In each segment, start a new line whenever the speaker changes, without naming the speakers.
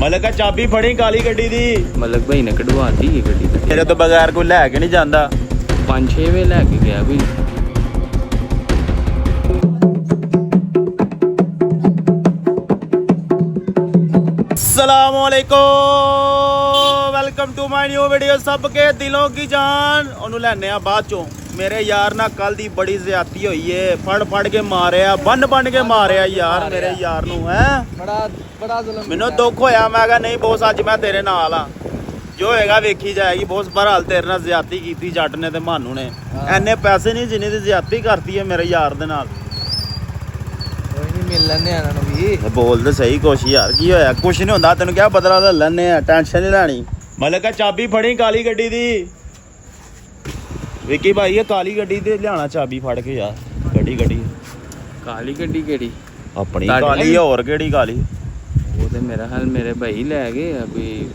ਮਲਕ ਚਾਬੀ ਫੜੀ ਕਾਲੀ ਗੱਡੀ ਦੀ।
ਮਲਕ ਭਾਈ ਨੇ ਕਢਵਾਤੀ ਇਹ ਗੱਡੀ ਤਾਂ
ਤੇਰੇ ਤੋਂ ਬਗੈਰ ਕੋਈ ਲੈ ਕੇ ਨਹੀਂ ਜਾਂਦਾ।
5-6 ਵੇ ਲੈ ਕੇ ਗਿਆ ਕੋਈ।
अस्सलामुअलैकुम, welcome to my new video. सबके दिलों की जान ਉਹਨੂੰ ਲੈਣੇ ਆ ਬਾਅਦ ਚੋਂ। ਮੇਰੇ ਯਾਰ ਨਾਲ ਕੱਲ ਦੀ ਬੜੀ ਜ਼ਿਆਦਤੀ ਹੋਈ ਏ, ਫੜ ਕੇ ਮਾਰਿਆ, ਬੰਨ ਕੇ ਮਾਰਿਆ ਯਾਰ ਮੇਰੇ ਯਾਰ ਨੂੰ। ਹੈ
ਬੜਾ ਜ਼ੁਲਮ
ਮੈਨੂੰ ਦੁੱਖ ਹੋਇਆ। ਮੈਂ ਕਿਹਾ ਨਹੀਂ ਬੋਸ ਅੱਜ ਮੈਂ ਤੇਰੇ ਨਾਲ ਆ, ਜੋ ਹੋਏਗਾ ਵੇਖੀ ਜਾਏਗੀ। ਬੋਸ ਬਹਰਾਲ ਤੇਰੇ ਨਾਲ ਜ਼ਿਆਦਤੀ ਕੀਤੀ ਜੱਟ ਨੇ ਤੇ ਮਾਨੂ ਨੇ। ਐਨੇ ਪੈਸੇ ਨਹੀਂ ਜਿੰਨੀ ਦੀ ਜ਼ਿਆਦਤੀ ਕਰਤੀ ਹੈ ਮੇਰੇ ਯਾਰ ਦੇ ਨਾਲ।
ਕੋਈ ਨਹੀਂ ਮਿਲ ਲੈਣੇ ਆ ਇਹਨਾਂ ਨੂੰ ਵੀ।
ਬੋਲ ਤੇ ਸਹੀ ਕੁਛ ਯਾਰ, ਕੀ ਹੋਇਆ? ਕੁਛ ਨਹੀਂ ਹੁੰਦਾ, ਤੈਨੂੰ ਕਿਹਾ ਬਦਲਾ ਲੈ ਲੈਣੇ ਆ, ਟੈਨਸ਼ਨ ਨਹੀਂ ਲੈਣੀ। ਮਲਕ ਚਾਬੀ ਫੜੀ ਕਾਲੀ ਗੱਡੀ ਦੀ। ਵਿੱਕੀ ਭਾਈ ਇਹ ਕਾਲੀ ਗੱਡੀ ਤੇ ਲਿਆਣਾ ਚਾਬੀ ਫੜ ਕੇ ਯਾਰ। ਗੱਡੀ
ਕਾਲੀ ਗੱਡੀ ਕਿਹੜੀ?
ਆਪਣੀ
ਤੁਹਾਡੀ
ਕਾਲੀ, ਹੋਰ ਕਿਹੜੀ ਕਾਲੀ?
ਉਹ ਤੇ ਮੇਰਾ ਹਾਲ ਮੇਰੇ ਭਾਈ ਲੈ ਗਏ ਆ ਕੋਈ।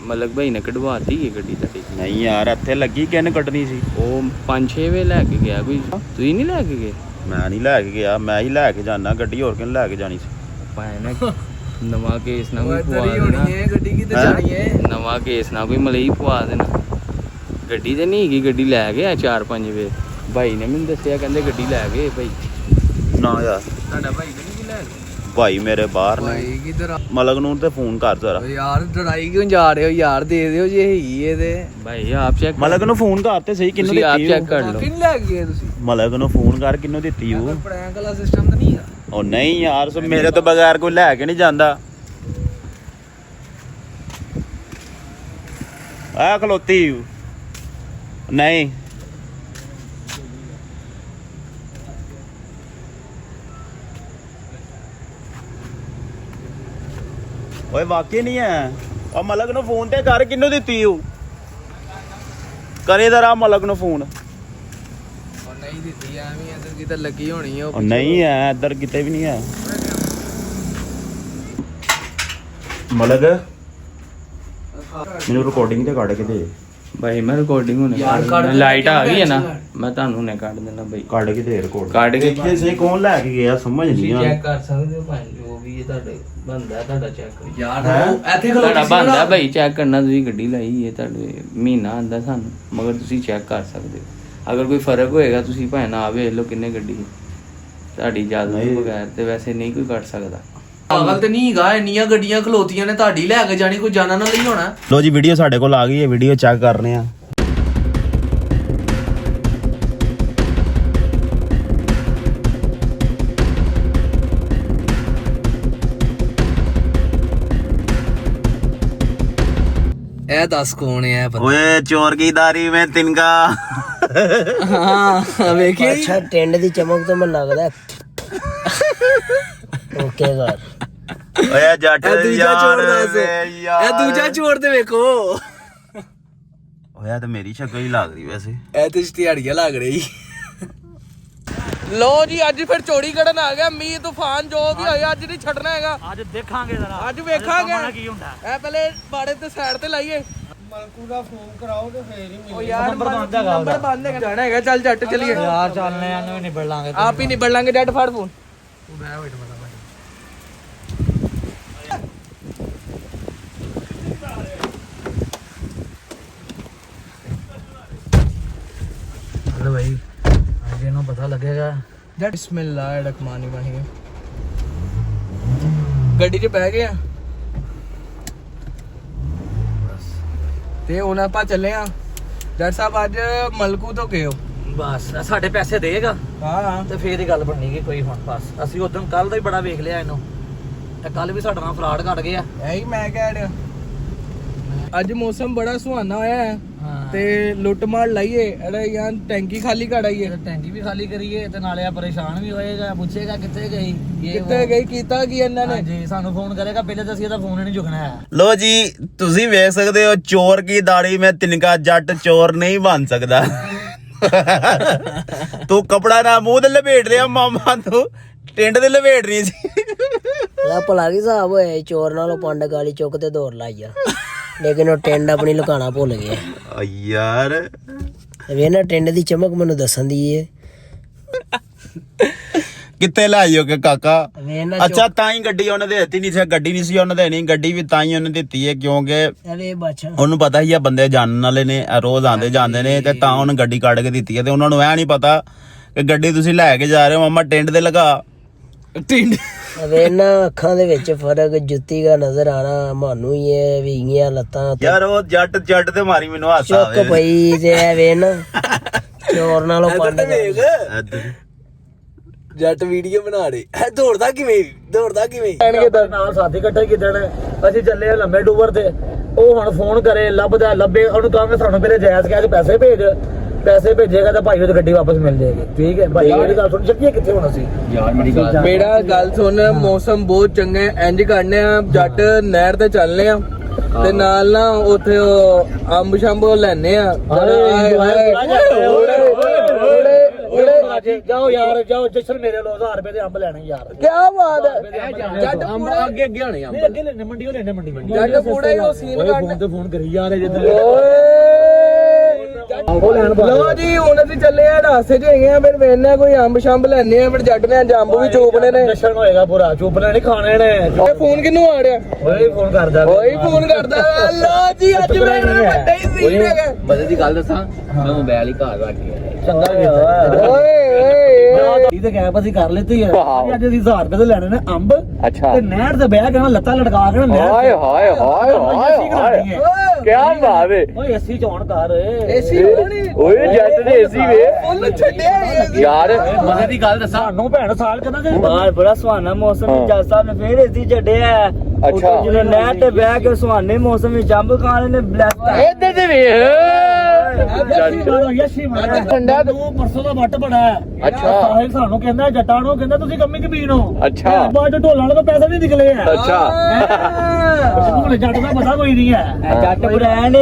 ਮਲਕ ਭਾਈ ਨੇ ਕਢਵਾਤੀ ਇਹ ਗੱਡੀ ਤਾਂ।
ਨਹੀਂ ਯਾਰ ਇੱਥੇ ਲੱਗੀ ਕਿੰਨ ਕੱਢਣੀ ਸੀ।
ਉਹ 5-6 ਵੇ ਲੈ ਕੇ ਗਿਆ ਕੋਈ। ਤੁਸੀਂ ਨਹੀਂ ਲੈ ਕੇ ਗਏ?
ਮੈਂ ਨਹੀਂ ਲੈ ਕੇ ਗਿਆ, ਮੈਂ ਹੀ ਲੈ ਕੇ ਜਾਣਾ ਗੱਡੀ, ਹੋਰ ਕਿਹਨੇ ਲੈ ਕੇ ਜਾਣੀ ਸੀ?
ਭਾਈ ਨੇ ਨਵਾਂ ਕੇਸ ਨਾ ਕੋਈ
ਇੱਧਰ
ਪਵਾ
ਹੀ ਹੋਣੀ
ਦੇਣਾ।
ਹੈ ਗੱਡੀ, ਕਿੱਥੇ ਜਾਣੀ ਹੈ?
ਨਵਾਂ ਕੇਸ ਨਾ ਕੋਈ ਮਲਈ ਪਵਾ ਦੇਣਾ। ਗੱਡੀ ਤੇ ਨਹੀਂ ਹੈਗੀ, ਗੱਡੀ ਲੈ ਗਿਆ 4-5 ਵੇ। ਭਾਈ ਨੇ ਮੈਨੂੰ ਦੱਸਿਆ, ਕਹਿੰਦੇ ਗੱਡੀ ਲੈ ਗਏ ਭਾਈ।
ਨਾ ਯਾਰ
ਤੁਹਾਡਾ ਭਾਈ ਨਹੀਂ ਲੈ ਗਿਆ
ਭਾਈ ਮੇਰੇ ਬਾਹਰ ਨੇ।
ਭਾਈ ਕਿੱਧਰ ਆ?
ਮਲਕ ਨੂੰ ਤੇ ਫੋਨ ਕਰ ਜ਼ਰਾ।
ਯਾਰ ਲੜਾਈ ਕਿਉਂ ਜਾ ਰਹੇ ਹੋ ਯਾਰ? ਦੇ ਦਿਓ ਜੇ ਹੈਗੀ ਇਹ ਤੇ।
ਭਾਈ ਆਪ ਚੈੱਕ
ਮਲਕ ਨੂੰ ਫੋਨ ਕਰ ਤੇ ਸਹੀ, ਕਿਹਨੂੰ
ਤੁਸੀਂ ਆਪ
ਦਿੱਤੀ
ਚੈੱਕ
ਉਹ?
ਕਰ ਲਓ।
ਕਿੰਨ ਲੈ ਗਏ ਤੁਸੀਂ?
ਮਲਕ ਨੂੰ ਫੋਨ ਕਰ, ਕਿਹਨੂੰ ਦਿੱਤੀ ਉਹ?
ਪ੍ਰੈਂਕ ਵਾਲਾ ਸਿਸਟਮ ਤਾਂ ਨਹੀਂ ਆ?
ਉਹ ਨਹੀਂ ਯਾਰ, ਸੋ ਮੇਰੇ ਤੋਂ ਬਗੈਰ ਕੋਈ ਲੈ ਕੇ ਨਹੀਂ ਜਾਂਦਾ। ਆ ਖਲੋਤੀ ਨਹੀਂ। ਓਏ ਵਾਕਈ ਨਹੀਂ ਹੈ। ਆ ਮਲਕ ਨੂੰ ਫੋਨ ਤੇ ਕਰ, ਕਿਹਨੂੰ ਦਿੱਤੀ ਉਹ? ਕਰੇ ਜ਼ਰਾ ਮਲਕ ਨੂੰ ਫੋਨ।
ਉਹ ਨਹੀਂ ਦਿੱਤੀ ਐਵੇਂ ਇੱਧਰ ਕਿਤੇ ਲੱਗੀ ਹੋਣੀ ਆ।
ਉਹ ਨਹੀਂ ਹੈ, ਇੱਧਰ ਕਿਤੇ ਵੀ ਨਹੀਂ ਹੈ। ਮਲਕ ਮੈਨੂੰ ਰਿਕਾਰਡਿੰਗ ਤੇ ਕੱਢ ਕੇ ਦੇ।
ਭਾਈ ਮੈਂ ਰਿਕਾਰਡਿੰਗ ਹੁਣੇ ਲਾਈਟ ਆ ਗਈ ਹੈ ਨਾ, ਮੈਂ ਤੁਹਾਨੂੰ ਹੁਣੇ ਕੱਢ ਦੇਣਾ ਭਾਈ।
ਕੱਢ ਕੇ ਦੇ ਰਿਕਾਰਡ।
ਕੱਢ ਕੇ
ਦੇਖਦੇ ਸਹੀ ਕੌਣ ਲੈ ਕੇ ਗਿਆ, ਸਮਝ ਨਹੀਂ ਆ।
ਚੈੱਕ ਕਰ ਸਕਦੇ ਹੋ ਭਾਈ, ਜੋ ਵੀ ਇਹ ਤੁਹਾਡੇ ਬੰਦਾ ਤੁਹਾਡਾ ਚੈੱਕ ਕਰੋ।
ਯਾਰ
ਹੈਂ?
ਇੱਥੇ
ਤੁਹਾਡਾ ਬੰਦਾ ਭਾਈ ਚੈੱਕ ਕਰਨਾ। ਤੁਸੀਂ ਗੱਡੀ ਲਾਈ ਹੈ, ਤੁਹਾਡੇ ਮਹੀਨਾ ਆਂਦਾ ਸਾਨੂੰ, ਮਗਰ ਤੁਸੀਂ ਚੈੱਕ ਕਰ ਸਕਦੇ ਹੋ। ਅਗਰ ਕੋਈ ਫਰਕ ਹੋਏਗਾ ਤੁਸੀਂ ਭਾਵੇਂ ਨਾ ਵੇਖ ਲਓ ਕਿੰਨੇ ਗੱਡੀ ਹੈ। ਤੁਹਾਡੀ ਇਜਾਜ਼ਤ ਤੋਂ ਬਗੈਰ ਤੇ ਵੈਸੇ ਨਹੀਂ ਕੋਈ ਕੱਢ ਸਕਦਾ।
ਪਾਗਲ ਤੇ ਨਹੀਂ ਹੈਗਾ, ਇੰਨੀਆਂ ਗੱਡੀਆਂ ਖਲੋਤੀਆਂ ਨੇ, ਤੁਹਾਡੀ ਲੈ ਕੇ ਜਾਣੀ, ਕੋਈ ਜਾਣਾ ਨਾ ਲਈ ਹੋਣਾ।
ਲੋ ਜੀ ਵੀਡੀਓ ਸਾਡੇ ਕੋਲ ਆ ਗਈ ਹੈ, ਵੀਡੀਓ ਚੈੱਕ ਕਰਨੇ ਆ।
ਇਹ ਦੱਸ ਕੌਣ ਹੈ ਬੰਦਾ?
ਓਏ ਚੋਰ ਕੀ ਦਾਰੀ ਮੈਂ ਤਿਨਕਾ।
ਹਾਂ ਵੇਖੀ।
ਅੱਛਾ ਟਿੰਡ ਦੀ ਚਮਕ ਤੋਂ ਮੈਨੂੰ ਲੱਗਦਾ ਓਕੇ ਕਰ।
ਓਏ ਜੱਟ
ਇਹ ਦੂਜਾ
ਯਾਰ
ਚੋਰ ਦੱਸ।
ਵੇ ਯਾਰ।
ਇਹ ਦੂਜਾ ਚੋਰ ਤੇ ਵੇਖੋ।
ਓਏ ਤਾਂ ਮੇਰੀ ਸ਼ਕਲ ਹੀ ਲੱਗ ਰਹੀ ਵੈਸੇ।
ਇਹ ਤੇ ਦਿਹਾੜੀਆਂ ਲੱਗ ਰਹੀ। ਲੋ ਜੀ ਅੱਜ ਫਿਰ ਚੋਰੀ ਕੱਢਣ ਆ ਗਿਆ। ਮੀਂਹ ਤੂਫਾਨ ਜੋ ਵੀ ਹੋਇਆ ਅੱਜ ਨਹੀਂ ਛੱਡਣਾ ਹੈਗਾ।
ਅੱਜ ਦੇਖਾਂਗੇ ਜ਼ਰਾ,
ਅੱਜ ਵੇਖਾਂਗੇ
ਕੀ ਹੁੰਦਾ।
ਇਹ ਪਹਿਲੇ ਬਾੜੇ ਤੇ ਸਾਈਡ ਤੇ ਲਾਈਏ।
ਮਲਕੂ ਦਾ ਫੋਨ ਕਰਾਓ ਤੇ ਫੇਰ ਹੀ
ਉਹ ਯਾਰ
ਨੰਬਰ ਬੰਦ ਹੈਗਾ
ਨੰਬਰ ਬੰਦ ਹੈਗਾ। ਜਾਣਾ ਹੈਗਾ, ਚੱਲ ਜੱਟ ਚੱਲੀਏ।
ਯਾਰ ਚੱਲਨੇ ਆ, ਨੂੰ ਨਿਬੜ ਲਾਂਗੇ।
ਆਪ ਹੀ ਨਿਬੜ ਲਾਂਗੇ। ਜੱਟ ਫੜ ਫੋਨ।
ਹਲੋ ਭਾਈ, ਅੱਜ ਇਹਨੂੰ ਪਤਾ ਲੱਗੇਗਾ।
ਜੱਟ ਬਿਸਮਿਲ੍ਲਾਹਿਰ ਰਹਿਮਾਨਿਰ ਰਹੀਮ। ਗੱਡੀ 'ਚ ਬਹਿ ਗਏ ਆ ਤੇ ਹੁਣ ਆਪਾਂ ਚੱਲੇ ਆ। ਜੱਟ ਸਾਹਿਬ ਅੱਜ ਮਲਕੂ ਤੋਂ ਗਏ ਹੋ?
ਬਸ ਸਾਡੇ ਪੈਸੇ ਦੇਗਾ
ਹਾਂ
ਤੇ ਫੇਰ ਹੀ ਗੱਲ ਬਣਨੀ ਕੋਈ ਹੁਣ। ਬਸ ਅਸੀਂ ਉਦੋਂ ਕੱਲ ਦਾ ਹੀ ਬੜਾ ਵੇਖ ਲਿਆ ਇਹਨੂੰ, ਤੇ ਕੱਲ ਵੀ ਸਾਡੇ ਨਾਲ ਫਰਾਡ ਘਟ ਗਿਆ।
ਇਹੀ ਮੈਂ ਕਹਿ ਰਿਹਾ। ਅੱਜ ਮੌਸਮ ਬੜਾ ਸੁਹਾਨਾ ਹੋਇਆ ਹੈ
ਹਾਂ
ਤੇ ਲੁੱਟ ਮਾਰ ਲਾਈਏ। ਅਰੇ ਯਾਰ ਟੈਂਕੀ ਖਾਲੀ ਕਢਾਈਏ।
ਤੇ ਟੈਂਕੀ ਵੀ ਖਾਲੀ ਕਰੀਏ ਤੇ ਨਾਲੇ ਆ ਪਰੇਸ਼ਾਨ ਵੀ ਹੋਏਗਾ, ਪੁੱਛੇਗਾ ਕਿੱਥੇ ਗਈ ਇਹ
ਕਿੱਥੇ ਗਈ, ਕੀਤਾ ਕੀ ਇਹਨਾਂ ਨੇ?
ਜੀ ਸਾਨੂੰ ਫੋਨ ਕਰੇਗਾ, ਪਹਿਲੇ ਤਾਂ ਅਸੀਂ ਇਹਦਾ ਫੋਨ ਹੀ ਨਹੀਂ ਚੁੱਕਣਾ ਹੈ।
ਲੋ ਜੀ ਤੁਸੀਂ ਵੇਖ ਸਕਦੇ ਹੋ, ਚੋਰ ਕੀ ਦਾੜੀ ਮੈਂ ਤਿਨਕਾ, ਜੱਟ ਚੋਰ ਨਹੀਂ ਬਣ ਸਕਦਾ। ਤੂੰ ਕਪੜਾ ਨਾ ਮੂੰਹ ਤੇ ਲਪੇਟ ਰਿਹਾ ਮਾਮਾ, ਤੂੰ ਟਿੰਡ ਤੇ ਲਪੇਟ ਰਹੀ ਸੀ।
ਇਹਦਾ ਭਲਾ ਕੀ ਹਿਸਾਬ ਹੋਇਆ? ਚੋਰ ਨਾਲੋਂ ਪੰਡ ਗਾਲੀ ਚੁੱਕ ਤੇ ਦੌੜ ਲਾਈ ਆ, ਲੇਕਿਨ ਉਹ ਟਿੰਡ ਆਪਣੀ ਲੁਕਾਣਾ ਭੁੱਲ ਗਿਆ।
ਓ ਯਾਰ
ਵੇ ਨਾ ਟਿੰਡ ਦੀ ਚਮਕ ਮੈਨੂੰ ਦੱਸਣ ਦੀ ਏ।
ਕਿੱਥੇ ਲਾਈਓ ਕਿ ਕਾਕਾ
ਵੇ ਨਾ
ਅੱਛਾ ਤਾਂ ਹੀ ਗੱਡੀ ਉਹਨੇ ਦੇ ਦਿੱਤੀ ਨਹੀਂ ਸੀ ਗੱਡੀ ਨਹੀਂ ਸੀ ਉਹਨੇ ਦੇਣੀ ਗੱਡੀ ਵੀ ਤਾਂ ਹੀ ਉਹਨੇ ਦਿੱਤੀ ਹੈ ਕਿਉਂਕਿ
ਵੇ ਬੱਚਾ
ਉਹਨੂੰ ਪਤਾ ਹੀ ਆ ਬੰਦੇ ਜਾਣਨ ਵਾਲੇ ਨੇ ਰੋਜ਼ ਆਉਂਦੇ ਜਾਂਦੇ ਨੇ ਤੇ ਤਾਂ ਉਹਨੇ ਗੱਡੀ ਕੱਢ ਕੇ ਦਿੱਤੀ ਹੈ ਤੇ ਉਹਨਾਂ ਨੂੰ ਇਹ ਨਹੀਂ ਪਤਾ ਕਿ ਗੱਡੀ ਤੁਸੀਂ ਲੈ ਕੇ ਜਾ ਰਹੇ ਹੋ ਮਾਮਾ ਟਿੰਡ ਦੇ ਲਗਾ
ਟਿੰਡ
ਵੇ ਨਾ ਅੱਖਾਂ ਦੇ ਵਿੱਚ ਫਰਕ ਜੁੱਤੀ ਦਾ ਨਜ਼ਰ ਆਣਾ ਮਾਨੂੰ ਹੀ ਹੈ ਵੀਗੀਆਂ ਲੱਤਾਂ
ਯਾਰ ਉਹ ਜੱਟ ਤੇ ਮਾਰੀ ਮੈਨੂੰ ਹਾਸਾ
ਚੁੱਕ ਪਈ ਤੇ ਵੇ ਨਾ ਚੋਰ ਨਾਲੋਂ ਪੰਡ
ਜੱਟ ਵੀਡੀਓ ਬਣਾ ਰਹੇ ਦੌੜਦਾ ਕਿਵੇਂ
ਨਾਲ ਸਾਥੀ ਇਕੱਠੇ ਕਿਦਣ ਅਸੀਂ ਚੱਲੇ ਆ ਲੰਮੇ ਟੂਰ ਤੇ ਉਹ ਹੁਣ ਫੋਨ ਕਰੇ ਲੱਭਦਾ ਲੱਭੇ ਉਹਨੂੰ ਕਹਾਂਗੇ ਸਾਨੂੰ ਪਹਿਲੇ ਜਾਇਜ਼ ਕਹਿ ਕੇ ਪੈਸੇ ਭੇਜੇਗਾ ਤਾਂ ਭਾਈ ਉਹ ਗੱਡੀ ਵਾਪਸ ਮਿਲ ਜਾਏਗੀ ਠੀਕ ਹੈ ਭਾਈ ਮੇਰੀ ਗੱਲ ਸੁਣ ਚੱਲੀਏ ਕਿੱਥੇ ਹੋਣਾ ਸੀ
ਯਾਰ ਮੇਰੀ ਗੱਲ
ਮੇਰਾ ਗੱਲ ਸੁਣ ਮੌਸਮ ਬਹੁਤ ਚੰਗਾ ਹੈ ਇੰਜ ਕਰਨੇ ਆ ਜੱਟ ਨਹਿਰ ਤੇ ਚੱਲਨੇ ਆ ਤੇ ਨਾਲ ਨਾ ਉੱਥੇ ਉਹ ਅੰਬ ਸ਼ੰਬ ਲੈਣੇ ਆ
ਜਾਓ ਯਾਰ ਜਾਓ ਜਸ਼ਨ ਮੇਰੇ ਲੋ 1000 ਰੁਪਏ ਦੇ ਅੰਬ ਲੈਣੇ ਯਾਰ
ਕੀ ਬਾਤ ਹੈ ਜੱਟ
ਅੰਬ ਅੱਗੇ ਹੋਣੇ
ਨਹੀਂ ਅੱਗੇ ਲੈਣੇ ਮੰਡੀ ਉਹ ਲੈਣੇ ਮੰਡੀ
ਜੱਟ ਪੂੜੇ ਉਹ ਸੀਨ
ਫੋਨ ਤੇ ਫੋਨ ਕਰੀ ਜਾ ਰਹੇ ਜਿੱਦ
ਲੋ ਜੀ ਹੁਣ ਅਸੀਂ ਚੱਲੇ ਆ ਰਾਸਤੇ 'ਚ ਹੈਗੇ ਆ ਫਿਰ ਵੇਖਨੇ ਕੋਈ ਅੰਬ ਸ਼ੰਬ ਲੈਣੇ ਆ ਫਿਰ ਜੱਟ ਨੇ ਅੰਬ ਵੀ ਚੋਪਣੇ ਨੇ
ਜਸ਼ਨ ਹੋਏਗਾ ਪੂਰਾ ਚੁੱਪਣੇ ਨਹੀਂ ਖਾਣੇ ਨੇ
ਇਹ ਫੋਨ ਕਿਹਨੂੰ ਆ ਰਿਹਾ
ਓਏ ਫੋਨ ਕਰਦਾ
ਓਏ ਫੋਨ ਕਰਦਾ ਲੋ ਜੀ ਅੱਜ ਮੇਰੇ ਵੱਡਾ ਹੀ ਸੀਨ ਹੈਗਾ
ਬੰਦੇ ਦੀ ਗੱਲ ਦੱਸਾਂ ਮੈਂ ਮੋਬਾਈਲ ਹੀ ਘਰ ਰੱਖ ਗਿਆ
ਚੰਗਾ ਕੀਤਾ
ਓਏ ਓਏ
ਇਹ ਤੇ ਗੈਪ ਅਸੀਂ ਕਰ ਲਿੱਤੀ ਹੈ ਅੱਜ ਅਸੀਂ 1000 ਰੁਪਏ ਦੇ ਲੈਣੇ ਨੇ ਅੰਬ
ਅੱਛਾ
ਤੇ ਨਹਿਰ ਤੇ ਬਹਿ ਕੇ ਨਾ ਲੱਤਾਂ ਲਟਕਾ ਕੇ ਨਾ ਨਹਿਰ
ਹਾਏ ਹਾਏ ਹਾਏ ਹਾਏ ਕੀ ਬਾਤ ਹੈ
ਓਏ ਏਸੀ ਚ ਹੋਣ ਕਰ
ਏਸੀ ਹੋਣੀ
ਓਏ ਜੱਟ ਦੇ ਏਸੀ ਵੇ
ਫੁੱਲ ਛੱਡਿਆ
ਯਾਰ ਬੰਦੇ ਦੀ ਗੱਲ ਦੱਸਾਂ
ਸਾਨੂੰ ਭੈਣ ਸਾਲ ਕਹਿੰਦਾ ਕਿ
ਬਾਹਰ ਬੜਾ ਸੁਹਾਣਾ ਮੌਸਮ ਵਿੱਚ ਜੱਜ ਸਾਹਿਬ ਨੇ ਫੇਰ ਏਸੀ ਛੱਡਿਆ
ਅੱਛਾ
ਜਦੋਂ ਨਹਿਰ ਤੇ ਬਹਿ ਕੇ ਸੁਹਾਣੇ ਮੌਸਮ ਵਿੱਚ ਅੰਬ ਖਾਣੇ ਨੇ ਬਲੈਸਟ
ਇੱਧਰ ਤੇ ਵੇਖ
ਯਸ਼ੀ ਮਾਰਾ ਠੰਡਾ ਤੂੰ ਪਰਸੋਂ ਦਾ ਵੱਟ ਬੜਾ ਹੈ
ਅੱਛਾ।
ਸਾਹਿਲ ਸਾਨੂੰ ਕਹਿੰਦਾ ਜੱਟਾਂ ਨੂੰ ਕਹਿੰਦਾ ਤੁਸੀਂ ਕੰਮੀ ਕਬੀਨ ਹੋ
ਅੱਛਾ।
ਬਾਅਦ ਢੋਲਾਂ ਵਾਲੇ ਤੋਂ ਪੈਸੇ ਨਹੀਂ ਨਿਕਲੇ ਆ
ਅੱਛਾ
ਹੁਣ ਜੱਟ ਦਾ ਪਤਾ ਕੋਈ ਨਹੀਂ ਹੈ
ਜੱਟ ਬ੍ਰਾਂਡ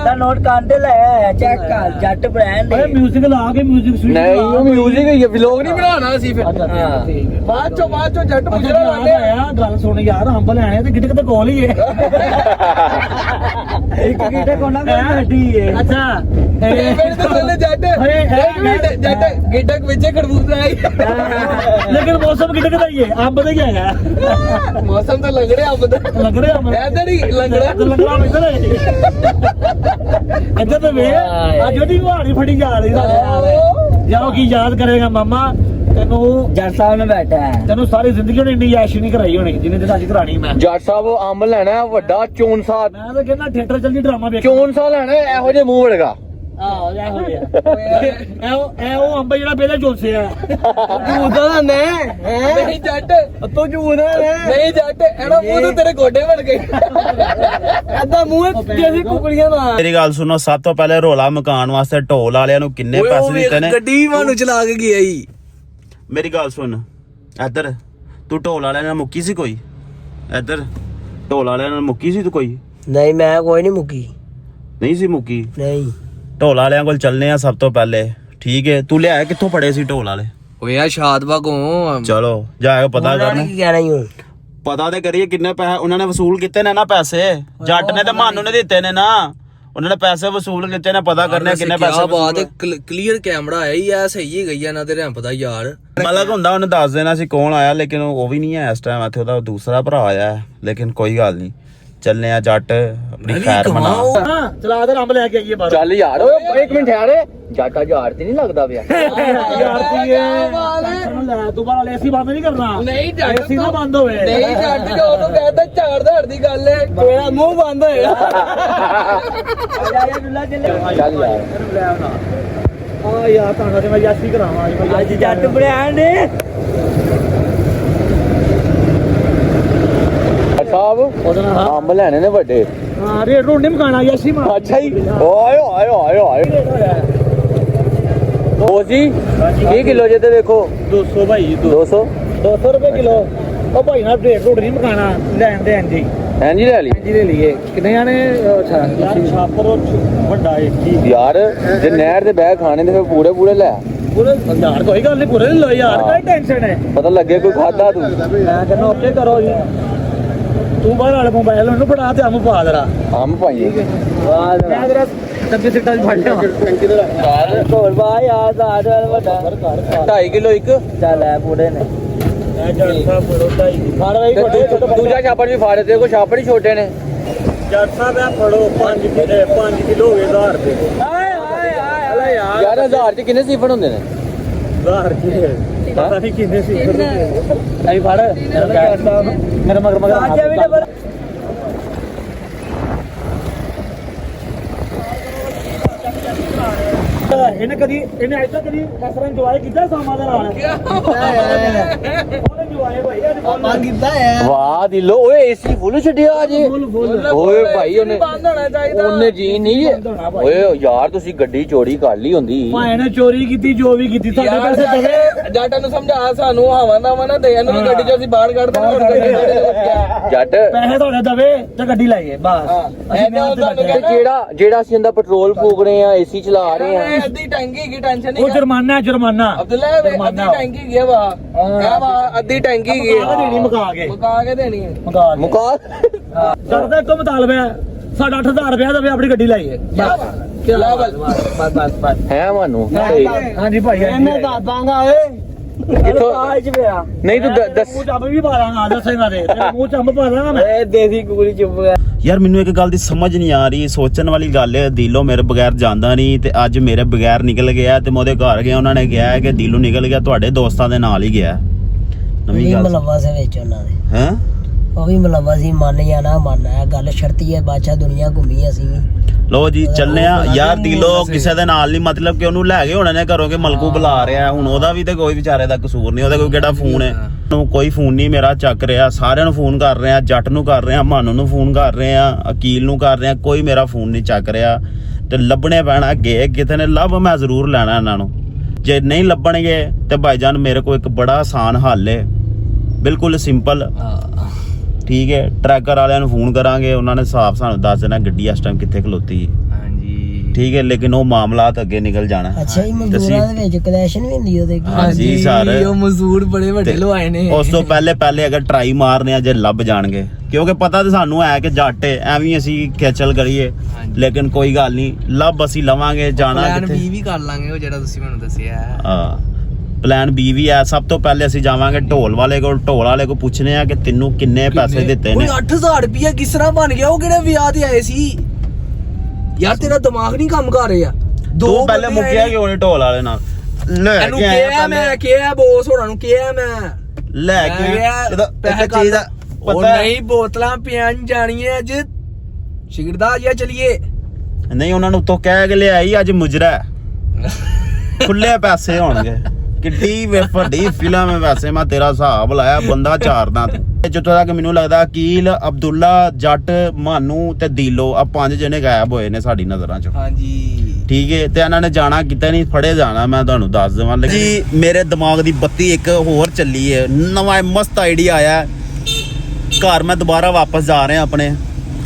ਦਾ ਨੋਟ ਕਾਂਡੇ ਲੈ ਚੈੱਕ ਕਰ ਜੱਟ ਬ੍ਰਾਂਡ
ਓਏ 뮤직 ਲਾ ਕੇ 뮤직 ਸੁਣੀ
ਨਹੀਂ ਉਹ ਮਿਊਜ਼ਿਕ ਹੀ ਵਲੌਗ ਨਹੀਂ ਬਣਾਉਣਾ ਸੀ ਫਿਰ
ਬਾਅਦ ਚੋਂ ਜੱਟ ਪੁੱਛਣਾ
ਯਾਦ ਆਇਆ ਗੱਲ ਸੁਣ ਯਾਰ ਅੰਬ ਲੈਣੇ ਤੇ ਗਿਟਕ ਤੇ ਕੋਲ ਹੀ ਏ
ਇੱਕ ਕਿਤੇ ਕੋਨਾ ਗੱਡੀ ਏ
ਅੱਛਾ
ਮੇਰੇ ਤੋਂ ਥੱਲੇ ਜੱਟ ਜੱਟ ਗਿੱਟਕ ਵਿੱਚ ਖਰਬੂਜ਼ਾ ਆਈ
ਲੇਕਿਨ ਮੌਸਮ ਗਿਟਕ ਦਾ ਹੀ ਏ ਅੰਬ ਦਾ ਹੀ ਹੈਗਾ
ਮੌਸਮ ਤਾਂ ਲੱਗ ਰਿਹਾ ਅੰਬ ਦਾ
ਲੱਗ ਰਿਹਾ ਅੰਬ
ਇੱਧਰ ਹੀ ਲੱਗ ਰਿਹਾ
ਲੱਗਣਾ ਇੱਧਰ ਤੇ ਵੇ ਅੱਜ ਉਹਦੀ ਵਾੜੀ ਫੜੀ ਜਾ ਰਹੀ ਸਾਡੇ ਜਾਓ ਕੀ ਯਾਦ ਕਰੇਗਾ ਮਾਮਾ ਤੈਨੂੰ
ਜੱਟ ਸਾਹਿਬ ਨੇ ਬੈਠਾ ਹੈ
ਤੈਨੂੰ ਸਾਰੀ ਜ਼ਿੰਦਗੀ ਉਹਨੇ ਇੰਨੀ ਐਸ਼ ਨਹੀਂ ਕਰਾਈ ਹੋਣੀ ਜਿੰਨੇ ਦਿਨ ਅੱਜ ਕਰਾਣੀ ਮੈਂ
ਜੱਟ ਸਾਹਿਬ ਅੰਬ ਲੈਣਾ ਵੱਡਾ ਚੋਨਸਾ
ਮੈਂ ਤਾਂ ਕਹਿੰਦਾ ਥੀਏਟਰ ਚੱਲ ਜੀ ਡਰਾਮਾ ਵੇਖ
ਚੋਨਸਾ ਲੈਣਾ ਇਹੋ ਜਿਹੇ ਮੂੰਹ ਵੜਗਾ
ਆਹ ਇਹ ਹੋ ਗਿਆ ਇਹ ਉਹ ਅੰਬ ਜਿਹੜਾ ਪਹਿਲੇ ਚੋਸੇ ਆ
ਜੂਦਾ ਦਾ ਨਹੀਂ ਜੱਟ
ਤੂੰ ਜੂਨਾ
ਨਹੀਂ ਜੱਟ ਇਹਦਾ ਮੂੰਹ ਤਾਂ ਤੇਰੇ ਗੋਡੇ ਬਣ ਗਏ ਐਦਾਂ ਮੂੰਹ ਕਿਹਦੀ ਕੁਕੜੀਆਂ ਦਾ
ਮੇਰੀ ਗੱਲ ਸੁਣੋ ਸਭ ਤੋਂ ਪਹਿਲੇ ਰੋਲਾ ਮਕਾਨ ਵਾਸਤੇ ਢੋਲ ਵਾਲਿਆਂ ਨੂੰ ਕਿੰਨੇ ਪੈਸੇ ਦਿੱਤੇ ਨੇ
ਗੱਡੀ ਮਾਨੂੰ ਚਲਾ ਕੇ ਗਿਆ ਹੀ
ਮੇਰੀ ਗੱਲ ਸੁਣ ਇੱਧਰ ਤੂੰ ਢੋਲ ਵਾਲਿਆਂ ਨਾਲ ਮੁੱਕੀ ਸੀ ਕੋਈ ਇੱਧਰ ਢੋਲ ਵਾਲਿਆਂ ਨਾਲ ਮੁੱਕੀ ਸੀ ਤੂੰ ਕੋਈ
ਨਹੀਂ ਮੈਂ ਕੋਈ ਨਹੀਂ ਮੁੱਕੀ
ਨਹੀਂ ਸੀ ਮੁੱਕੀ
ਨਹੀਂ
ਢੋਲ ਵਾਲਿਆਂ ਕੋਲ ਚੱਲਨੇ ਆ ਸਭ ਤੋਂ ਪਹਿਲੇ ਠੀਕ ਹੈ ਤੂੰ ਲਿਆਇਆ ਕਿੱਥੋਂ ਫੜੇ ਸੀ ਢੋਲ ਵਾਲੇ
ਓਏ ਆ ਸ਼ਾਦਬਾ ਕੋ
ਚਲੋ ਜਾਇਓ ਪਤਾ
ਉਹਨਾਂ ਨੇ
ਕਰਨ
ਕੀ ਕਹਿਣਾ ਹੀ ਹੁਣ
ਪਤਾ ਤੇ ਕਰੀਏ ਕਿੰਨੇ ਪੈਸੇ ਉਹਨਾਂ ਨੇ ਵਸੂਲ ਕੀਤੇ ਨੇ ਨਾ ਪੈਸੇ ਜੱਟ ਨੇ ਤੇ ਮਾਨੂੰ ਨੇ ਦਿੱਤੇ ਨੇ ਨਾ ਉਹਨਾਂ ਨੇ ਪੈਸੇ ਵਸੂਲ ਕੀਤੇ ਨੇ ਪਤਾ ਕਰਨੇ ਕਿੰਨੇ ਪੈਸੇ
ਬਾਤ ਕਲੀਅਰ ਕੈਮਰਾ ਆਇਆ ਹੀ ਆ ਸਹੀ ਹੀ ਗਈ ਆ ਨਾ ਤੇ ਰੈਂਪ ਦਾ ਯਾਰ
ਮਲਕ ਹੁੰਦਾ ਉਹਨੇ ਦੱਸ ਦੇਣਾ ਸੀ ਕੌਣ ਆਇਆ ਲੇਕਿਨ ਉਹ ਵੀ ਨਹੀਂ ਹੈ ਇਸ ਟਾਈਮ ਇੱਥੇ ਉਹਦਾ ਦੂਸਰਾ ਭਰਾ ਆਇਆ ਹੈ ਲੇਕਿਨ ਕੋਈ ਗੱਲ ਨਹੀਂ ਚੱਲਨੇ ਆ ਜੱਟ ਆਪਣੀ ਖੈਰ ਮਨਾ
ਹਾਂ ਚਲਾ ਦੇ ਅੰਬ ਲੈ ਕੇ ਆਈਏ ਬਾਹਰ
ਚੱਲ ਯਾਰ ਓਏ 1 ਮਿੰਟ ਠਹਿਰ ਜਾਟਾ ਯਾਰ ਤੇ ਨਹੀਂ ਲੱਗਦਾ ਪਿਆ
ਯਾਰ ਕੀ ਹੈ ਲੈ ਤੂੰ ਬਾਹਰ ਏਸੀ ਬੰਦ ਨਹੀਂ ਕਰਨਾ
ਨਹੀਂ ਜੱਟ
ਏਸੀ ਨਾ ਬੰਦ ਹੋਵੇ
ਨਹੀਂ ਜੱਟ ਜੋ ਉਹਨੂੰ ਕਹਿੰਦਾ 4000 ਦੀ ਗੱਲ ਹੈ ਤੇਰਾ ਮੂੰਹ ਬੰਦ ਹੋਏਗਾ
ਚੱਲ ਯਾਰ
ਆ ਯਾਰ ਤੁਹਾਨੂੰ ਤੇ ਮੈਂ ਯਾਸੀ ਕਰਾਵਾਂ
ਅੱਜ ਜੱਟ ਬ੍ਰਾਂਡ
ਸਾਹਿਬ
ਉਹਦੇ ਨਾਲ
ਅੰਬ ਲੈਣੇ ਨੇ ਵੱਡੇ
ਹਾਂ ਰੇਟ ਰੋਡ ਨਹੀਂ ਮਕਾਣਾ ਯਾਸੀ ਮਾਰ
ਅੱਛਾ ਹੀ ਓਏ ਓਏ ਓਏ ਓਏ ਉਹ ਜੀ 20 ਕਿਲੋ ਜੇ ਤੇ ਦੇਖੋ
200 ਭਾਈ
200
200 ਰੁਪਏ ਕਿਲੋ ਉਹ ਭਾਈ ਨਾਲ ਰੇਟ ਰੋਡ ਨਹੀਂ ਮਕਾਣਾ ਲੈਣ ਦੇ ਇੰਜੀ
ਹਾਂਜੀ ਲੈ ਲਈ
ਜੀ ਲੈ ਲਈਏ ਕਿੰਨੇ ਜਾਣੇ ਅੱਛਾ ਯਾਰ ਛਾਪਰ ਵੱਡਾ ਏ
ਯਾਰ ਜੇ ਨਹਿਰ ਦੇ ਬਹਿ ਖਾਣੇ ਤੇ ਫਿਰ ਪੂਰੇ ਲੈ
ਪੂਰੇ ਯਾਰ ਕੋਈ ਗੱਲ ਨਹੀਂ ਪੂਰੇ ਲੈ ਲਓ ਯਾਰ ਕੋਈ ਟੈਨਸ਼ਨ ਹੈ
ਪਤਾ ਲੱਗੇ ਕੋਈ ਖਾਦਾ ਤੂੰ
ਮੈਂ ਕਹਿੰਦਾ ਓਕੇ ਕਰੋ ਜੀ ਤੂੰ ਬਾਹਰ ਵਾਲੇ ਮੋਬਾਈਲ ਉਹਨੂੰ ਫੜਾ ਤੇ ਅੰਬ ਪਾ ਦੇਰਾ
ਅੰਬ ਪਾਈਏ
ਮੈਂ ਜਰਾ ਚੱਕੇ ਸਿੱਟਾ ਫੜ ਲਿਆ
ਹੋਰ ਬਾ ਯਾਰ ਦਾ ਵੱਡਾ
2.5 ਕਿਲੋ ਇੱਕ
ਚੱਲ ਐ ਪੂੜੇ ਨੇ
ਦੂਜਾ ਛਾਪੜ ਵੀ ਫਾੜੇ ਤੇ ਕੋਈ ਛਾਪੜ ਹੀ ਛੋਟੇ ਨੇ
ਜੱਟ ਸਾਹਿਬ ਆ ਫੜੋ 5 ਕਿਲੋ ਹੋ ਗਏ 1000 ਰੁਪਏ
ਯਾਰ 1000 ਚ ਕਿੰਨੇ ਸੀਫਨ ਹੁੰਦੇ ਨੇ
1000 ਰੁਪਏ ਪਤਾ ਨਹੀਂ ਕਿੰਨੇ ਸੀ ਐਂ ਫੜ ਮੇਰੇ ਮਗਰ ਇਹਨੇ ਅੱਜ ਤੱਕ ਕਦੀ ਇਸ ਤਰ੍ਹਾਂ ਇੰਜੋਏ ਕੀਤਾ ਸਾਮਾਂ ਦੇ ਨਾਲ ਉਹਨੇ ਇੰਜੋਏ ਭਾਈ ਅੱਜ
ਆਪਾਂ ਕੀਤਾ ਹੈ
ਵਾਹ ਦਿਲੋ ਓਏ ਏਸੀ ਫੁੱਲ ਛੱਡਿਆ ਅੱਜ ਓਏ ਭਾਈ ਉਹਨੇ ਜੀ ਨਹੀਂ ਓਏ ਯਾਰ ਤੁਸੀਂ ਗੱਡੀ ਚੋਰੀ ਕਰ ਲਈ ਹੁੰਦੀ
ਭਾਈ ਨੇ ਚੋਰੀ ਕੀਤੀ ਜੋ ਵੀ ਕੀਤੀ ਸਾਡੇ ਪੈਸੇ ਦੇਵੇ
ਜੱਟ ਨੂੰ ਸਮਝਾ ਸਾਨੂੰ ਹਵਾ ਨਾ ਦੇ ਇਹਨੂੰ ਵੀ ਗੱਡੀ ਚੋਂ ਅਸੀਂ ਬਾਹਰ ਕੱਢ ਦੇਣਾ ਜੱਟ
ਪੈਸੇ ਤੁਹਾਡੇ ਦਵੇ ਤੇ ਗੱਡੀ ਲਾਈਏ ਬਸ ਅਸੀਂ ਮਿਹਨਤ ਤੇ ਲੱਗੇ
ਤੇ ਜਿਹੜਾ ਅਸੀਂ ਇਹਦਾ ਪੈਟਰੋਲ ਫੂਕ ਰਹੇ ਆ ਏਸੀ ਚਲਾ ਰਹੇ ਆ
ਅੱਧੀ ਟੈਂਕੀ ਕੀ ਟੈਨਸ਼ਨ
ਉਹ ਜੁਰਮਾਨਾ
ਅਬਦੁੱਲਾ ਅੱਧੀ ਟੈਂਕੀ ਗਿਆ ਵਾ
ਅੱਧੀ ਟੈਂਕੀ ਗਈ
ਦੇਣੀ ਮੁਕਾ ਕੇ
ਮੁਕਾ ਕੇ ਦੇਣੀ ਹੈ
ਮੁਕਾ
ਕਰਦਾ ਇੱਕ ਮੁਤਾਲਬਾ ਹੈ, ਸਾਡਾ 8000 ਰੁਪਇਆ ਦੇਵੇ ਆਪਣੀ ਗੱਡੀ ਲਾਈਏ
ਬਸ
ਹੈ ਮਾਨੂੰ
ਹਾਂਜੀ ਭਾਈ
ਇਹਨੇ ਦੱਸ ਦਾਂਗਾ ਏ ਆਜ ਪਿਆ
ਨਹੀਂ ਤੂੰ ਦੱਸ
ਮੂੰਹ ਚੱਬ ਵੀ ਪਾ ਦਾਂਗਾ ਦੱਸੇਗਾ ਤੇ ਮੂੰਹ ਚੱਬ ਪਾ ਦਾਂਗਾ ਮੈਂ
ਏ ਦੇਸੀ ਕੁਕੜੀ ਚੁੱਪ ਗਿਆ
ਯਾਰ ਮੈਨੂੰ ਇੱਕ ਗੱਲ ਦੀ ਸਮਝ ਨਹੀਂ ਆ ਰਹੀ, ਸੋਚਣ ਵਾਲੀ ਗੱਲ ਹੈ। ਦਿਲੋਂ ਮੇਰੇ ਬਗੈਰ ਜਾਂਦਾ ਨਹੀਂ ਤੇ ਅੱਜ ਮੇਰੇ ਬਗੈਰ ਨਿਕਲ ਗਿਆ ਤੇ ਮੈਂ ਉਹਦੇ ਘਰ ਗਿਆ, ਉਹਨਾਂ ਨੇ ਕਿਹਾ ਕਿ ਦਿਲੋਂ ਨਿਕਲ ਗਿਆ, ਤੁਹਾਡੇ ਦੋਸਤਾਂ ਦੇ ਨਾਲ ਹੀ ਗਿਆ। ਨਵੀਂ ਗੱਲ
ਮਲਵਾ ਸੇ ਵਿੱਚ ਉਹਨਾਂ ਦੇ
ਹੈ
ਉਹ ਵੀ ਮਲਵਾ ਸੀ ਮੰਨ ਜਾਂ ਨਾ ਮੰਨ ਇਹ ਗੱਲ ਸ਼ਰਤੀ ਹੈ ਬਾਦਸ਼ਾਹ ਦੁਨੀਆ ਘੁੰਮੀ ਅਸੀਂ
ਲੋ ਜੀ ਚੱਲੇ ਆ ਯਾਰ। ਦਿਲੋਂ ਕਿਸੇ ਦੇ ਨਾਲ ਨਹੀਂ, ਮਤਲਬ ਕਿ ਉਹਨੂੰ ਲੈ ਗਏ ਹੋਣੇ ਨੇ ਘਰੋਂ, ਕਿ ਮਲਕੂ ਬੁਲਾ ਰਿਹਾ। ਹੁਣ ਉਹਦਾ ਵੀ ਤੇ ਕੋਈ ਵਿਚਾਰੇ ਦਾ ਕਸੂਰ ਨਹੀਂ, ਉਹਦਾ ਕੋਈ ਕਿਹੜਾ ਫੋਨ ਹੈ, ਉਹਨੂੰ ਕੋਈ ਫੋਨ ਨਹੀਂ ਮੇਰਾ ਚੱਕ ਰਿਹਾ। ਸਾਰਿਆਂ ਨੂੰ ਫੋਨ ਕਰ ਰਿਹਾ, ਜੱਟ ਨੂੰ ਕਰ ਰਿਹਾ, ਮਾਨੂ ਨੂੰ ਫੋਨ ਕਰ ਰਿਹਾ, ਅਕੀਲ ਨੂੰ ਕਰ ਰਿਹਾ, ਕੋਈ ਮੇਰਾ ਫੋਨ ਨਹੀਂ ਚੱਕ ਰਿਹਾ। ਤੇ ਲੱਭਣੇ ਪੈਣਾ ਅੱਗੇ, ਕਿਤੇ ਨੇ ਲੱਭ ਮੈਂ ਜ਼ਰੂਰ ਲੈਣਾ ਇਹਨਾਂ ਨੂੰ। ਜੇ ਨਹੀਂ ਲੱਭਣਗੇ ਤੇ ਭਾਈਜਾਨ ਮੇਰੇ ਕੋਲ ਇੱਕ ਬੜਾ ਆਸਾਨ ਹੱਲ ਹੈ, ਬਿਲਕੁਲ ਸਿੰਪਲ। ਠੀਕ ਹੈ, ਟਰੈਕਰ ਵਾਲਿਆਂ ਨੂੰ ਫੋਨ ਕਰਾਂਗੇ, ਉਹਨਾਂ ਨੇ ਸਾਫ਼ ਸਾਨੂੰ ਦੱਸ ਦੇਣਾ ਗੱਡੀ ਇਸ ਟਾਈਮ ਕਿੱਥੇ ਖਲੋਤੀ ਹੈ।
ਹਾਂਜੀ
ਠੀਕ ਹੈ, ਲੇਕਿਨ ਉਹ ਮਾਮਲਾਤ ਅੱਗੇ ਨਿਕਲ ਜਾਣਾ।
ਅੱਛਾ ਜੀ ਮਜ਼ਦੂਰਾਂ ਦੇ ਵਿੱਚ ਕਲੈਸ਼ਨ ਵੀ ਹੁੰਦੀ ਉਹਦੇ ਕੀ
ਹਾਂਜੀ ਸਰ,
ਉਹ ਮਜ਼ਦੂਰ ਬੜੇ ਵੱਡੇ ਲਵਾਏ ਨੇ।
ਉਸ ਤੋਂ ਪਹਿਲੇ ਅਗਰ ਟਰਾਈ ਮਾਰਨੇ ਆ ਜੇ ਲੱਭ ਜਾਣਗੇ, ਕਿਉਂਕਿ ਪਤਾ ਤਾਂ ਸਾਨੂੰ ਹੈ ਕਿ ਜੱਟ ਹੈ, ਐਵੇਂ ਅਸੀਂ ਖੇਚਲ ਕਰੀਏ। ਲੇਕਿਨ ਕੋਈ ਗੱਲ ਨਹੀਂ, ਲੱਭ ਅਸੀਂ ਲਵਾਂਗੇ। ਜਾਣਾ ਕਿੱਥੇ
ਵੀ ਕਰ ਲਾਂਗੇ ਉਹ ਜਿਹੜਾ ਤੁਸੀਂ ਮੈਨੂੰ ਦੱਸਿਆ।
ਹਾਂ, ਪਲਾਨ ਬੀ ਵੀ ਹੈ। ਸਭ ਤੋਂ ਪਹਿਲੇ ਅਸੀਂ ਜਾਵਾਂਗੇ ਢੋਲ ਵਾਲੇ ਕੋਲ, ਢੋਲ ਵਾਲੇ ਕੋ ਪੁੱਛਨੇ ਆ ਕਿ ਤੈਨੂੰ ਕਿੰਨੇ ਪੈਸੇ ਦਿੱਤੇ ਨੇ।
8000 ਰੁਪਇਆ ਕਿਸ ਤਰ੍ਹਾਂ ਬਣ ਗਿਆ? ਉਹ ਕਿਹੜੇ ਵਿਆਹ ਤੇ ਆਏ ਸੀ ਯਾਰ? ਤੇਰਾ ਦਿਮਾਗ ਨਹੀਂ ਕੰਮ ਕਰ ਰਿਹਾ।
ਤੂੰ ਪਹਿਲੇ ਮੁੱਕਿਆ ਕਿਉਂ ਨਹੀਂ ਢੋਲ ਵਾਲੇ ਨਾਲ? ਲੈ ਕੇ ਆਇਆ
ਮੈਂ ਕਿਹਾ ਬੋਸ ਹੋਰਾਂ ਨੂੰ ਕਿਹਾ ਮੈਂ
ਲੈ ਕੇ
ਪੈਸੇ
ਚੀਜ਼ ਦਾ
ਉਹ
ਪਤਾ
ਨਹੀਂ, ਬੋਤਲਾਂ ਪਿਆਣ ਜਾਣੀਆਂ ਅੱਜ ਸ਼ਿਗਰਦਾ ਜਿਆ ਚਲੀਏ।
ਨਹੀਂ, ਉਹਨਾਂ ਨੂੰ ਉੱਤੋਂ ਕਹਿ ਕੇ ਲਿਆਈ ਅੱਜ ਮੁਜਰਾ ਖੁੱਲੇ ਪੈਸੇ ਹੋਣਗੇ। ਕਿੱਡੀ ਵੱਡੀ ਫਿਲਮ ਹੈ ਵੈਸੇ, ਮੈਂ ਤੇਰਾ ਹਿਸਾਬ ਲਾਇਆ ਬੰਦਾ ਚਾਰਦਾ ਤੂੰ। ਜਿੱਥੋਂ ਤੱਕ ਮੈਨੂੰ ਲੱਗਦਾ ਅਕੀਲ, ਅਬਦੁੱਲਾ, ਜੱਟ, ਮਾਨੂ ਤੇ ਦਿਲੋ ਆ 5 ਜਣੇ ਗਾਇਬ ਹੋਏ ਨੇ ਸਾਡੀ ਨਜ਼ਰਾਂ ਚੋਂ।
ਹਾਂਜੀ
ਠੀਕ ਹੈ, ਤੇ ਇਹਨਾਂ ਨੇ ਜਾਣਾ ਕਿਤੇ ਨਹੀਂ, ਫੜੇ ਜਾਣਾ। ਮੈਂ ਤੁਹਾਨੂੰ ਦੱਸ ਦੇਵਾਂ ਜੀ, ਮੇਰੇ ਦਿਮਾਗ ਦੀ ਬੱਤੀ ਇੱਕ ਹੋਰ ਚੱਲੀ ਹੈ, ਨਵਾਂ ਮਸਤ ਆਈਡੀਆ ਆਇਆ। ਘਰ ਮੈਂ ਦੁਬਾਰਾ ਵਾਪਸ ਜਾ ਰਿਹਾ ਆਪਣੇ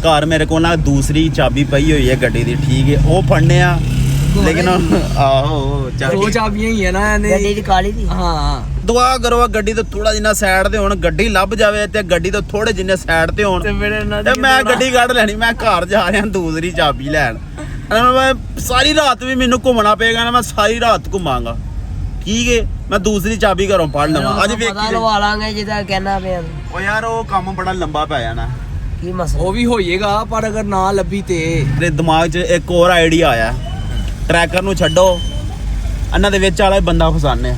ਘਰ, ਮੇਰੇ ਕੋਲ ਨਾ ਦੂਸਰੀ ਚਾਬੀ ਪਈ ਹੋਈ ਹੈ ਗੱਡੀ ਦੀ। ਠੀਕ ਹੈ, ਉਹ ਫੜਨੇ ਆ, ਲੇਕਿਨ ਆਹੋ
ਦੋ ਚਾਬੀਆਂ ਹੀ ਆ ਨਾ ਇਹਨੇ
ਗੱਡੀ ਦੀ ਕਾਲੀ ਦੀ।
ਹਾਂ,
ਦੁਆ ਕਰੋ ਗੱਡੀ ਤੋਂ ਥੋੜਾ ਜਿੰਨਾ ਸਾਈਡ ਤੇ ਹੋਣ, ਗੱਡੀ ਲੱਭ ਜਾਵੇ ਤੇ ਗੱਡੀ ਤੋਂ ਥੋੜੇ ਜਿੰਨੇ ਸਾਈਡ ਤੇ ਹੋਣ, ਤੇ ਮੈਂ ਗੱਡੀ ਕੱਢ ਲੈਣੀ। ਮੈਂ ਘਰ ਜਾ ਰਿਹਾ ਦੂਸਰੀ ਚਾਬੀ ਲੈਣ। ਮੈਂ ਸਾਰੀ ਰਾਤ ਵੀ ਮੈਨੂੰ ਘੁੰਮਣਾ ਪਏਗਾ ਨਾ, ਮੈਂ ਸਾਰੀ ਰਾਤ ਘੁੰਮਾਂਗਾ। ਠੀਕ ਹੈ, ਮੈਂ ਦੂਸਰੀ ਚਾਬੀ ਘਰੋਂ ਪੜ ਲਵਾਂ। ਅੱਜ
ਪਤਾ ਲਵਾ ਲਾਂਗੇ ਜਿਹਦਾ ਕਹਿਣਾ ਪਿਆ।
ਉਹ ਯਾਰ ਉਹ ਕੰਮ ਬੜਾ ਲੰਬਾ ਪੈ ਜਾਣਾ।
ਕੀ ਮਸਲਾ?
ਉਹ ਵੀ ਹੋਈਏਗਾ, ਪਰ ਅਗਰ ਨਾ ਲੱਭੀ ਤੇ
ਦਿਮਾਗ 'ਚ ਇੱਕ ਹੋਰ ਆਈਡੀਆ ਆਇਆ। ਟਰੈਕਰ ਨੂੰ ਛੱਡੋ, ਇਹਨਾਂ ਦੇ ਵਿੱਚ ਵਾਲਾ ਬੰਦਾ ਫਸਾਨੇ ਆ।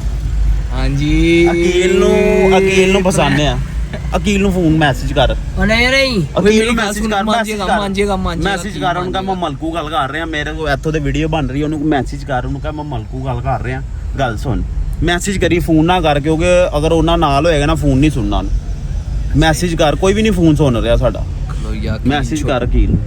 ਹਾਂਜੀ,
ਅਕੀਲ ਨੂੰ ਫਸਾਨੇ ਆ। ਅਕੀਲ ਨੂੰ ਫੋਨ ਮੈਸੇਜ ਕਰ,
ਨਹੀਂ ਨਹੀਂ
ਅਕੀਲ ਨੂੰ ਮੈਸੇਜ ਕਰ,
ਮਾਂਜੇਗਾ
ਮੈਸੇਜ ਕਰ। ਉਹਨੂੰ ਕਹ ਮੈਂ ਮਲਕੂ ਗੱਲ ਕਰ ਰਿਹਾ, ਮੇਰੇ ਕੋਲ ਇੱਥੋਂ ਦੇ ਵੀਡੀਓ ਬਣ ਰਹੀ, ਉਹਨੂੰ ਮੈਸੇਜ ਕਰ, ਉਹਨੂੰ ਕਹ ਮੈਂ ਮਲਕੂ ਗੱਲ ਕਰ ਰਿਹਾ, ਗੱਲ ਸੁਣ। ਮੈਸੇਜ ਕਰੀ, ਫੋਨ ਨਾ ਕਰ, ਕਿਉਂਕਿ ਅਗਰ ਉਹਨਾਂ ਨਾਲ ਹੋਏਗਾ ਨਾ ਫੋਨ ਨਹੀਂ ਸੁਣਨਾ। ਮੈਸੇਜ ਕਰ, ਕੋਈ ਵੀ ਨਹੀਂ ਫੋਨ ਸੁਣ ਰਿਹਾ ਸਾਡਾ। ਮੈਸੇਜ ਕਰ ਅਕੀਲ ਨੂੰ।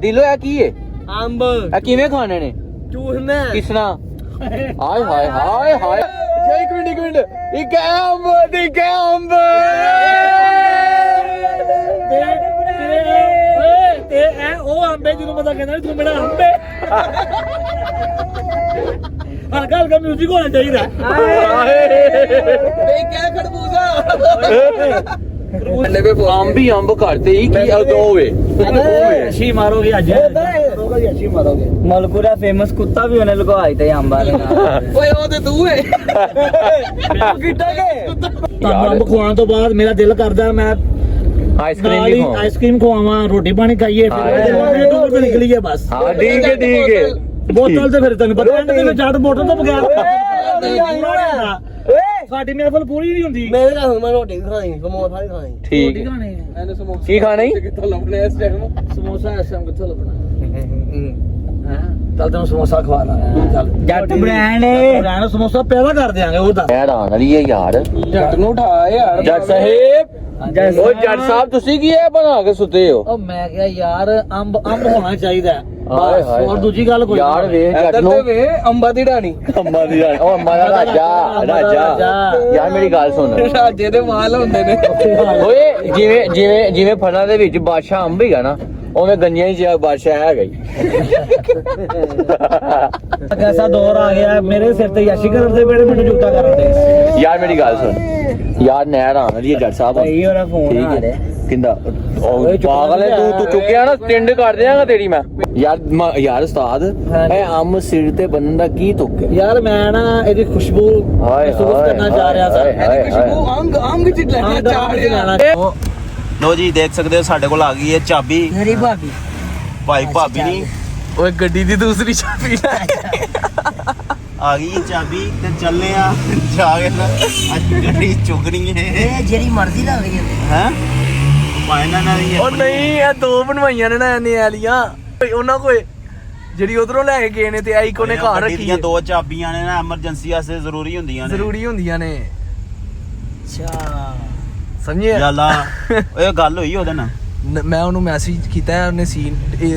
ਦਿਲੋਂ ਆ ਕੀ ਹੈ?
ਅੰਬ
ਆ ਕਿਵੇਂ ਖਾਣੇ ਨੇ?
ਚੂਸਨਾ
ਕਿਸਨਾ? ਹਾਏ ਹਾਏ ਹਾਏ ਹਾਏ, ਇੱਕ ਮਿੰਟ ਇੱਕ ਅੰਬ
ਇਹ ਉਹ ਅੰਬੇ ਜਿਹਨੂੰ ਪਤਾ ਕਹਿੰਦਾ ਵੀ ਤੂੰ ਮੇਰਾ ਅੰਬੇ ਹਲਕਾ ਹਲਕਾ ਮਿਊਜ਼ਿਕ ਹੋਣਾ ਚਾਹੀਦਾ
ਨਹੀਂ ਕਿਆ ਖੜਬੂਜ਼ਾ ਅੰਬ ਹੀ ਅੰਬ ਘੜਤੇ ਹੀ ਕੀ ਹੋਵੇ
ਅੱਛੀ ਮਾਰੋਗੇ ਅੱਜ ਅੱਛੀ ਮਾਰੋਗੇ
ਮਲਕੂਰਾ ਫੇਮਸ ਕੁੱਤਾ ਵੀ ਉਹਨੇ ਲਗਵਾਇਆ ਤੇ ਅੰਬਾਂ ਦੇ ਨਾਲ
ਓਏ ਉਹ ਤੇ ਤੂੰ ਏ ਕਿੱਡਾ ਕੇ
ਤੁਹਾਨੂੰ ਅੰਬ ਖਵਾਉਣ ਤੋਂ ਬਾਅਦ ਮੇਰਾ ਦਿਲ ਕਰਦਾ ਮੈਂ ਆਈਸਕ੍ਰੀਮ ਖਵਾਵਾਂ ਰੋਟੀ ਪਾਣੀ ਖਾਈਏ ਫਿਰ ਟੂਰ ਤੇ ਨਿਕਲੀਏ ਬਸ
ਹਾਂ ਠੀਕ ਹੈ
ਬੋਤਲ ਤੇ ਫਿਰ ਤੈਨੂੰ ਪਤਾ ਐਂਡ ਦੇ ਵਿੱਚ 8 ਬੋਤਲ ਤੋਂ ਬਗੈਰ ਸਾਡੀ ਮਹਿਫਲ ਪੂਰੀ ਨਹੀਂ ਹੁੰਦੀ
ਮੇਰੇ ਨਾਲ ਮੈਂ ਰੋਟੀ ਖਾਣੀ ਸਮੋਸਾ ਵੀ ਖਾਣੀ
ਠੀਕ ਹੈ
ਇਹਨੂੰ ਸਮੋਸਾ
ਕੀ ਖਾਣਾ ਈ
ਕਿੱਥੋਂ ਲੱਭਣਾ ਇਸ ਟਾਈਮ ਸਮੋਸਾ ਇਸ ਟਾਈਮ ਕਿੱਥੋਂ ਲੱਭਣਾ ਚੱਲ ਤੈਨੂੰ ਸਮੋਸਾ ਖਵਾ ਲਾ ਚੱਲ
ਜੱਟ ਬ੍ਰਾਂਡ ਏ
ਰਹਿਣ ਸਮੋਸਾ ਪੈਦਾ ਕਰ ਦਿਆਂਗੇ ਉਹ ਤਾਂ
ਹੈਰਾਨ ਵਾਲੀ ਹੈ ਯਾਰ
ਜੱਟ ਨੂੰ ਉਠਾ ਯਾਰ
ਜੱਟ ਸਾਹਿਬ ਓ ਜੱਟ ਸਾਹਿਬ ਤੁਸੀਂ ਕੀ ਇਹ ਬਣਾ ਕੇ ਸੁੱਤੇ ਹੋ
ਉਹ ਮੈਂ ਕਿਹਾ ਯਾਰ ਅੰਬ ਹੋਣਾ ਚਾਹੀਦਾ
ਹਾਏ ਹਾਏ
ਹੋਰ ਦੂਜੀ ਗੱਲ ਕੋਈ
ਯਾਰ ਵੇਖ ਜੱਟ ਨੂੰ
ਵੇ ਅੰਬਾ ਦੀ ਢਾਣੀ
ਅੰਬਾ ਦੀ ਰਾਣੀ ਉਹ ਅੰਬਾ ਦਾ ਰਾਜਾ ਯਾਰ ਮੇਰੀ ਗੱਲ ਸੁਣ
ਰਾਜੇ ਦੇ ਵਾਲ ਹੁੰਦੇ ਨੇ
ਓਏ ਜਿਵੇਂ ਫਲਾਂ ਦੇ ਵਿੱਚ ਬਾਦਸ਼ਾਹ ਅੰਬ ਹੀਗਾ ਨਾ ਉਵੇਂ ਗੰਜੀਆਂ ਚ ਬਾਦਸ਼ਾਹ ਹੈਗਾ ਹੀ
ਐਸਾ ਦੌਰ ਆ ਗਿਆ ਮੇਰੇ ਸਿਰ ਤੇ ਯਾਸ਼ੀ ਕਰਨ ਦੇ ਵੇਲੇ ਮੈਨੂੰ ਜੁੱਤਾ ਕਰਨ ਦੇ
ਯਾਰ ਮੇਰੀ ਗੱਲ ਸੁਣ ਯਾਰ ਨਹਿਰ ਆਣ ਵਾਲੀ ਹੈ ਜੱਟ ਸਾਹਿਬ
ਭਾਈ ਉਹਦਾ ਫੋਨ ਆ ਰਿਹਾ
ਕਿੰਦਾ ਉਹ ਪਾਗਲ ਹੈ ਤੂੰ ਚੁੱਕਿਆ ਨਾ ਸਟਿੰਡ ਕਰ ਦਿਆਂਗਾ ਤੇਰੀ ਮੈਂ ਯਾਰ ਉਸਤਾਦ ਇਹ ਅੰਬ ਸਿਰ ਤੇ ਬੰਨਣ ਦਾ ਕੀ ਤੁੱਕ ਹੈ
ਯਾਰ ਮੈਂ ਨਾ ਇਹਦੀ ਖੁਸ਼ਬੂ ਮਹਿਸੂਸ ਕਰਨਾ ਚਾਹ ਰਿਹਾ ਸੀ
ਇਹਦੀ ਖੁਸ਼ਬੂ
ਅੰਗ ਚ ਲੈਣਾ
ਲੋ ਜੀ ਦੇਖ ਸਕਦੇ ਹੋ ਸਾਡੇ ਕੋਲ ਆ ਗਈ ਹੈ ਚਾਬੀ
ਮੇਰੀ ਭਾਬੀ
ਭਾਈ ਭਾਬੀ ਨਹੀਂ
ਓਏ ਗੱਡੀ ਦੀ ਦੂਸਰੀ ਚਾਬੀ
ਆ ਗਈ ਹੈ ਚਾਬੀ ਤੇ ਚੱਲੇ ਆ ਜਾ ਕੇ ਨਾ ਅੱਜ ਗੱਡੀ ਚੁੱਕਣੀ ਹੈ
ਇਹ ਜਿਹੜੀ ਮਰਜ਼ੀ ਲੱਗ ਰਹੀ ਹੈ
ਹੈ ਪਾਇਨਾ ਨਾ ਵੀ
ਉਹ ਨਹੀਂ ਇਹ ਦੋ ਬਣਵਾਈਆਂ ਨੇ ਨਾ ਇਹਨੇ ਵਾਲੀਆਂ ਉਹਨਾਂ ਕੋਲ ਜਿਹੜੀ ਉਧਰੋਂ ਲੈ ਕੇ ਗਏ ਨੇ ਤੇ ਆਈ ਕੋਨੇ ਘਰ ਰੱਖੀ
ਦੀਆਂ ਦੋ ਚਾਬੀਆਂ ਨੇ ਨਾ ਐਮਰਜੈਂਸੀ ਵਾਸਤੇ ਜ਼ਰੂਰੀ ਹੁੰਦੀਆਂ ਨੇ
ਜ਼ਰੂਰੀ ਹੁੰਦੀਆਂ ਨੇ
ਅੱਛਾ
ਸਮਝਿਆ
ਯਾਲਾ ਓਏ ਗੱਲ ਹੋਈ ਉਹਦੇ ਨਾਲ
ਮੈਂ ਉਹਨੂੰ ਮੈਸੇਜ ਕੀਤਾ ਉਹਨੇ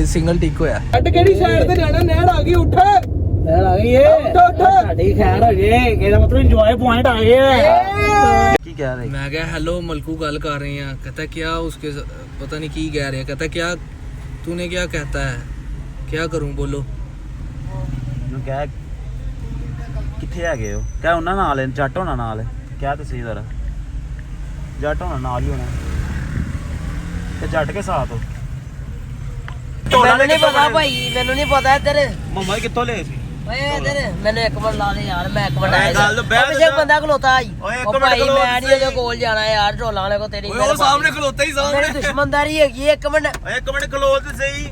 ਸਿੰਗਲ ਟਿਕ ਹੋਇਆ
ਅੱਡ ਕਿਹੜੀ ਸਾਈਡ ਤੇ ਜਾਣਾ ਨਹਿਰ ਆ ਗਈ ਉੱਠ ਨਹਿਰ ਆ ਗਈ ਏ ਸਾਡੀ ਖੈਰ ਹੋ ਜੇ ਇਹਦਾ ਮਤਲਬ ਇੰਜੋਏ ਪੁਆਇੰਟ ਆ ਗਏ
ਕੀ ਕਹਿ ਰਹੇ
मैं क्या हेलो मलकू गल कर रहे हैं कहता क्या उसके पता नहीं की कह रहे हैं कहता क्या तूने क्या कहता है क्या करूं बोलो
ਨੂੰ ਕਹਿ ਕਿੱਥੇ ਹੈਗੇ ਹੋ ਕਹਿ ਉਹਨਾਂ ਨਾਲ ਜੱਟ ਹੋਣਾ ਨਾਲ ਕਹਿ ਤੁਸੀਂ ਜ਼ਰਾ ਜੱਟ ਹੋਣਾ ਨਾਲ ਹੀ ਹੋਣਾ ਤੇ ਜੱਟ ਕੇ ਸਾਥ ਹੋ
ਮੈਨੂੰ ਨਹੀਂ ਪਤਾ ਭਾਈ ਮੈਨੂੰ ਨਹੀਂ ਪਤਾ ਇੱਧਰ
ਮੰਮਾ ਕਿੱਥੋਂ ਲਏ ਸੀ
ਓਏ ਇੱਧਰ ਮੈਨੂੰ ਇੱਕ ਮਿੰਟ ਲਾ ਦੇ ਯਾਰ ਮੈਂ ਇੱਕ ਮਿੰਟ ਆਇਆ
ਗੱਲ ਬਹਿ
ਪਿੱਛੇ ਬੰਦਾ ਖਲੋਤਾ ਆਈ
ਓਏ ਇੱਕ
ਉਹ
ਮਿੰਟ
ਭਾਈ
ਖਲੋ
ਮੈਂ ਨਹੀਂ ਉਹਦੇ ਕੋਲ ਜਾਣਾ ਯਾਰ ਢੋਲਾਂ ਵਾਲੇ ਕੋ ਤੇਰੀ
वो सामने खलोता ही
ਮੇਰੀ ਦੁਸ਼ਮਣਦਾਰੀ ਹੈਗੀ ਇੱਕ ਮਿੰਟ
ਓਏ ਇੱਕ ਮਿੰਟ ਖਲੋ ਤੇ ਸਹੀ